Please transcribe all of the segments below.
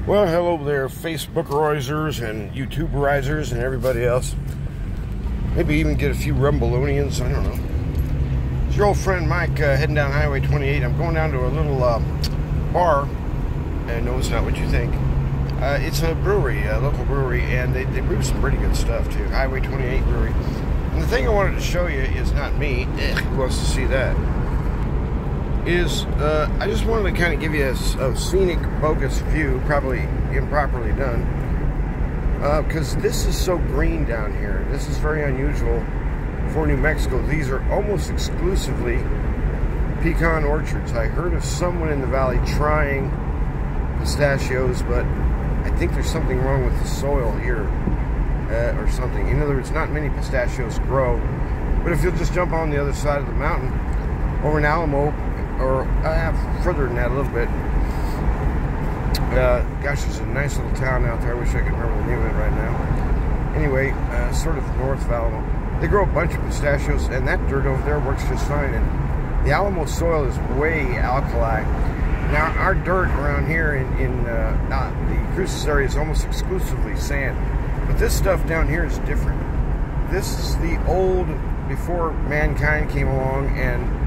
Well, hello there, Facebookerizers and YouTuberizers and everybody else. Maybe even get a few Rumbalonians, I don't know. It's your old friend Mike heading down Highway 28. I'm going down to a little bar, and no, it's not what you think. It's a brewery, a local brewery, and they brew some pretty good stuff too. Highway 28 Brewery. And the thing I wanted to show you is not me. Who wants to see that? I just wanted to kind of give you a scenic, bogus view, probably improperly done, because this is so green down here. This is very unusual for New Mexico. These are almost exclusively pecan orchards. I heard of someone in the valley trying pistachios, but I think there's something wrong with the soil here, or something. In other words, not many pistachios grow, but if you'll just jump on the other side of the mountain, over in Alamo, or further than that a little bit. Gosh, there's a nice little town out there. I wish I could remember the name of it right now. Anyway, sort of north of Alamo. They grow a bunch of pistachios, and that dirt over there works just fine. And the Alamo soil is way alkali. Now, our dirt around here in the Cruces area is almost exclusively sand. But this stuff down here is different. This is the old, before mankind came along and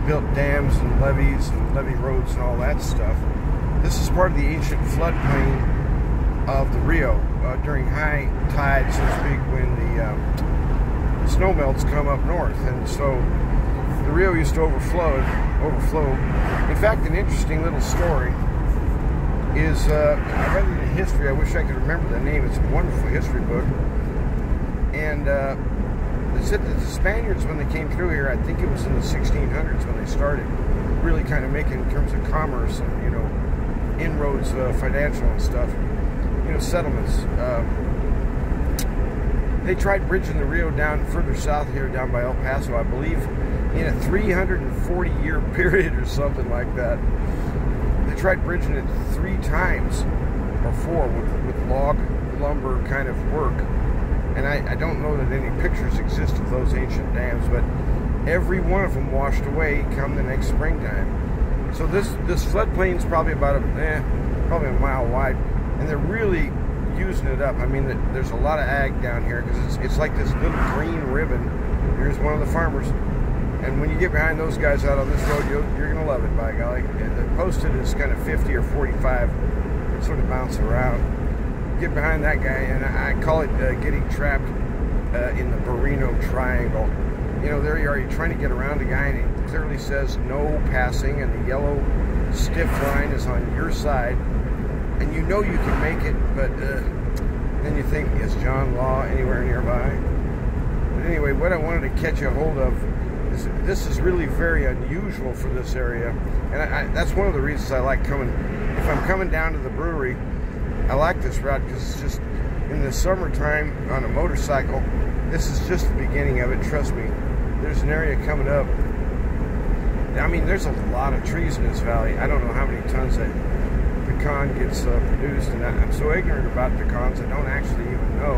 built dams and levees and levee roads and all that stuff. This is part of the ancient floodplain of the Rio during high tide, so to speak, when the snow melts come up north. And so the Rio used to overflow. In fact, an interesting little story is, I read it in history. I wish I could remember the name. It's a wonderful history book. And they said that the Spaniards, when they came through here, I think it was in the 1600s when they started really kind of making, in terms of commerce and, you know, inroads, financial and stuff, you know, settlements. They tried bridging the Rio down further south here, down by El Paso, I believe, in a 340-year period or something like that. They tried bridging it 3 times or 4 with log lumber kind of work. And I don't know that any pictures exist of those ancient dams, but every one of them washed away come the next springtime. So this floodplain is probably about probably a mile wide, and they're really using it up. I mean, there's a lot of ag down here because it's like this little green ribbon. Here's one of the farmers, and when you get behind those guys out on this road, you're gonna love it, by golly. And the posted is kind of 50 or 45, sort of bounce around. Get behind that guy, and I call it getting trapped in the Barreno Triangle. You know, there you are, you're trying to get around a guy, and it clearly says no passing, and the yellow stiff line is on your side, and you know you can make it, but then you think, is John Law anywhere nearby? But anyway, what I wanted to catch a hold of is this is really very unusual for this area, and that's one of the reasons I like coming. If I'm coming down to the brewery, I like this route because it's just, in the summertime on a motorcycle, this is just the beginning of it, trust me. There's an area coming up. I mean, there's a lot of trees in this valley. I don't know how many tons that pecan gets produced, and I'm so ignorant about pecans, I don't actually even know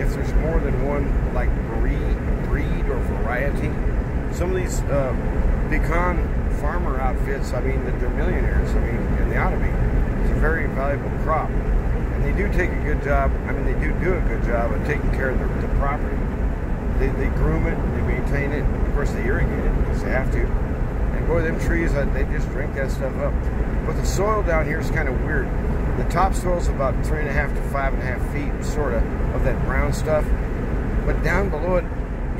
if there's more than one, like, breed or variety. Some of these pecan farmer outfits, I mean, that they're millionaires, I mean, and they ought to be. It's a very valuable crop, and they do take a good job. I mean, they do a good job of taking care of the property. They groom it, they maintain it. Of course, they irrigate it because they have to. And boy, them trees, they just drink that stuff up. But the soil down here is kind of weird. The topsoil is about 3.5 to 5.5 feet, sort of that brown stuff. But down below it,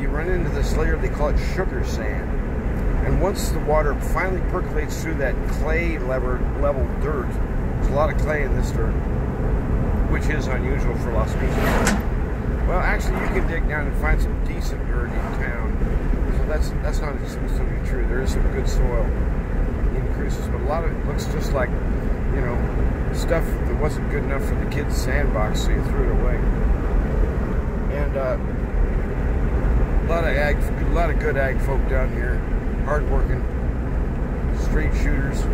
you run into this layer. They call it sugar sand. And once the water finally percolates through that clay level dirt, there's a lot of clay in this dirt, which is unusual for Las Cruces. Well, actually, you can dig down and find some decent dirt in town. So that's not exclusively true. There is some good soil in Cruces, but a lot of it looks just like, you know, stuff that wasn't good enough for the kids' sandbox, so you threw it away. And a lot of good ag folk down here, hardworking, straight shooters.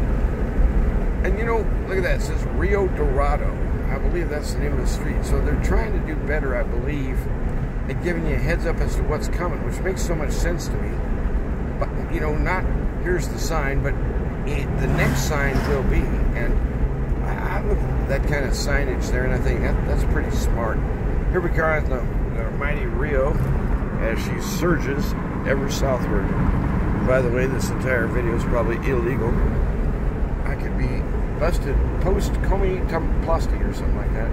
And you know, look at that, it says Rio Dorado. I believe that's the name of the street. So they're trying to do better, I believe, at giving you a heads up as to what's coming, which makes so much sense to me. But, you know, not here's the sign, but the next sign will be. And I'm that kind of signage there, and I think that's pretty smart. Here we are on the mighty Rio as she surges ever southward. By the way, this entire video is probably illegal. I could be busted post Comey Plasti or something like that.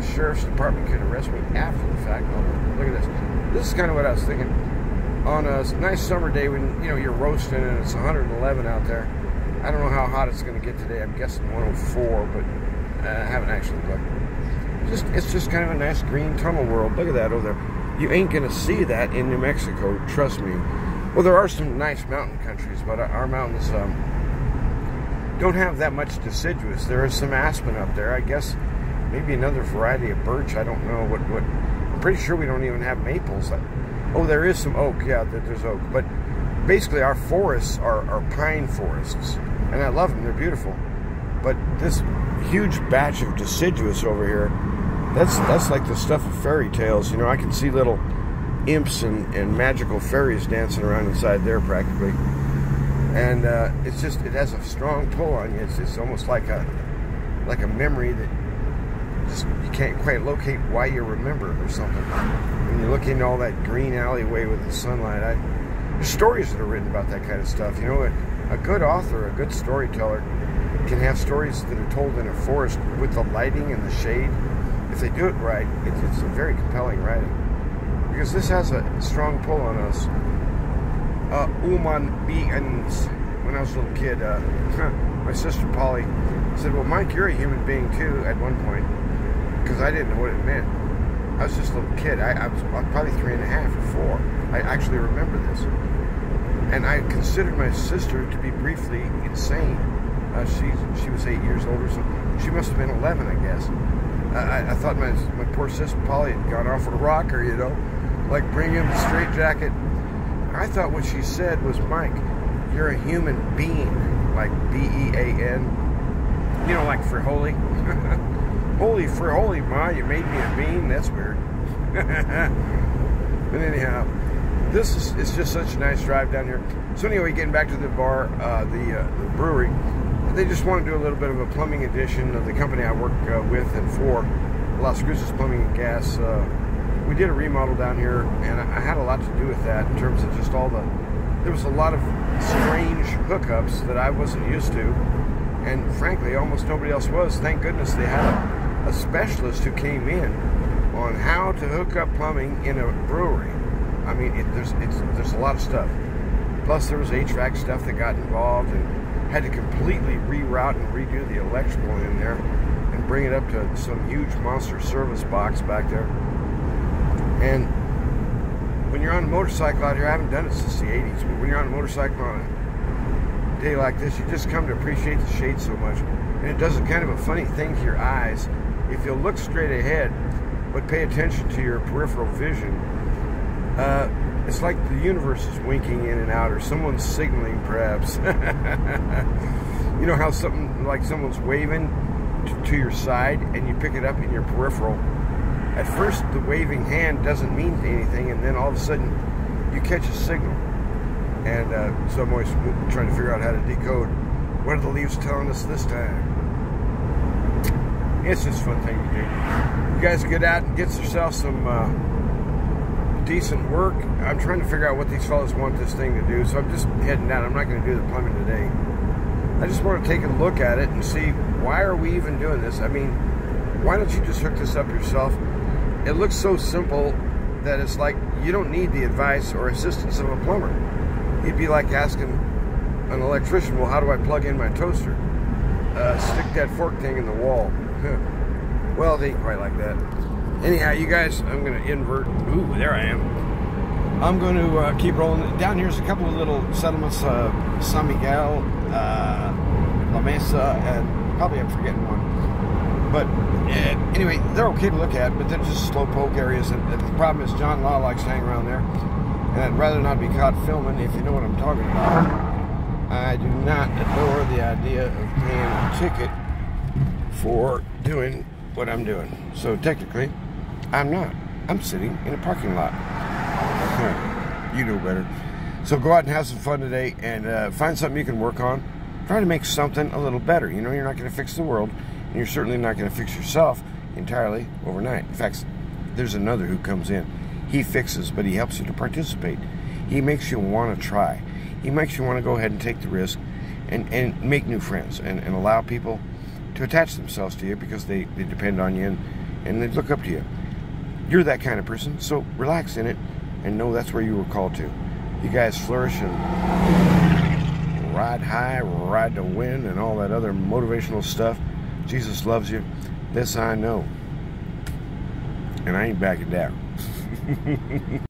The sheriff's department could arrest me after the fact. Oh, look at this. This is kind of what I was thinking. On a nice summer day when, you know, you're roasting and it's 111 out there. I don't know how hot it's going to get today. I'm guessing 104, but I haven't actually looked. It's just kind of a nice green tunnel world. Look at that over there. You ain't going to see that in New Mexico, trust me. Well, there are some nice mountain countries, but our mountains don't have that much deciduous. There is some aspen up there. I guess maybe another variety of birch. I don't know what. I'm pretty sure we don't even have maples. Oh, there is some oak. Yeah, there's oak. But basically, our forests are pine forests, and I love them. They're beautiful. But this huge batch of deciduous over here, that's like the stuff of fairy tales. You know, I can see little imps and magical fairies dancing around inside there practically. And it's just, it has a strong pull on you. It's almost like a memory that just you can't quite locate why you remember it or something. When you look into all that green alleyway with the sunlight, there's stories that are written about that kind of stuff. You know, a good author, a good storyteller can have stories that are told in a forest with the lighting and the shade. If they do it right, it's a very compelling writing. Because this has a strong pull on us. Human beings. When I was a little kid, my sister Polly said, well, Mike, you're a human being too, at one point. Because I didn't know what it meant. I was just a little kid. I was probably 3.5 or 4. I actually remember this. And I considered my sister to be briefly insane. She was 8 years older, so she must have been 11, I guess. I thought my poor sister Polly had gone off a rocker, you know, like bring him the straitjacket. I thought what she said was, Mike, you're a human being, like B-E-A-N, you know, like Frijoles. Holy Frijoles, Ma, you made me a bean? That's weird. But anyhow, this is just such a nice drive down here. So anyway, getting back to the bar, the brewery, they just want to do a little bit of a plumbing edition of the company I work with and for, Las Cruces Plumbing and Gas. We did a remodel down here, and I had a lot to do with that in terms of just there was a lot of strange hookups that I wasn't used to, and frankly, almost nobody else was. Thank goodness they had a specialist who came in on how to hook up plumbing in a brewery. I mean, there's a lot of stuff. Plus, there was HVAC stuff that got involved, and had to completely reroute and redo the electrical in there and bring it up to some huge monster service box back there. And when you're on a motorcycle out here, I haven't done it since the 80s, but when you're on a motorcycle on a day like this, you just come to appreciate the shade so much. And it does a kind of a funny thing to your eyes. If you'll look straight ahead, but pay attention to your peripheral vision, it's like the universe is winking in and out, or someone's signaling, perhaps. You know how someone's waving to your side, and you pick it up in your peripheral. At first, the waving hand doesn't mean anything, and then all of a sudden, you catch a signal. And so I'm always trying to figure out how to decode what are the leaves telling us this time. It's just a fun thing to do. You guys get out and get yourself some decent work. I'm trying to figure out what these fellas want this thing to do, so I'm just heading down. I'm not going to do the plumbing today. I just want to take a look at it and see, why are we even doing this? I mean, why don't you just hook this up yourself? It looks so simple that it's like you don't need the advice or assistance of a plumber. It'd be like asking an electrician, well, how do I plug in my toaster? Stick that fork thing in the wall. Well, it ain't quite like that. Anyhow, you guys, I'm going to invert. Ooh, there I am. I'm going to keep rolling. Down here's a couple of little settlements, San Miguel, La Mesa, and probably I'm forgetting one. But anyway, they're okay to look at, but they're just slowpoke areas. And the problem is John Law likes to hang around there. And I'd rather not be caught filming, if you know what I'm talking about. I do not adore the idea of paying a ticket for doing what I'm doing. So technically, I'm not. I'm sitting in a parking lot. You know better. So go out and have some fun today, and find something you can work on. Try to make something a little better. You know, you're not going to fix the world. And you're certainly not going to fix yourself entirely overnight. In fact, there's another who comes in. He fixes, but he helps you to participate. He makes you want to try. He makes you want to go ahead and take the risk and make new friends and allow people to attach themselves to you because they depend on you and they look up to you. You're that kind of person, so relax in it and know that's where you were called to. You guys flourish and ride high, ride to win, and all that other motivational stuff. Jesus loves you. This I know. And I ain't backing down.